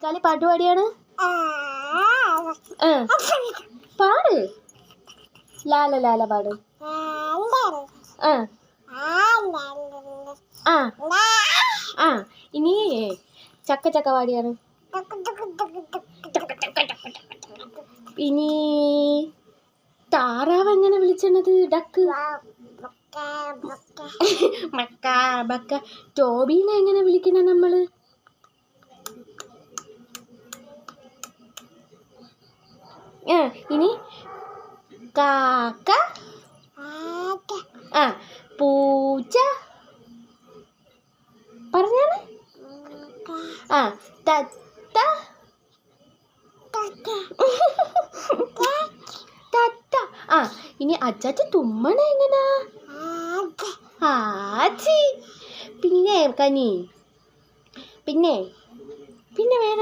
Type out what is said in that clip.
കളി പാട്ടുപാടിയാണ്. പാട്. ലാല ലാല പാട്. ഇനി ചക്ക ചക്ക പാടിയാണ്. ഇനി താറാവ് എങ്ങനെ വിളിച്ചത്? ഡക്ക്. മക്ക ബക്ക. ടോബീനെ എങ്ങനെ വിളിക്കണ നമ്മള്? ഇനി കാക്ക. പൂച്ച പറഞ്ഞാണ്. തത്ത. തത്ത. ഇനി അച്ചാച്ച തുമ്മണ എങ്ങനാ? ആച്ചി. പിന്നെ കനി. പിന്നെ വേറെ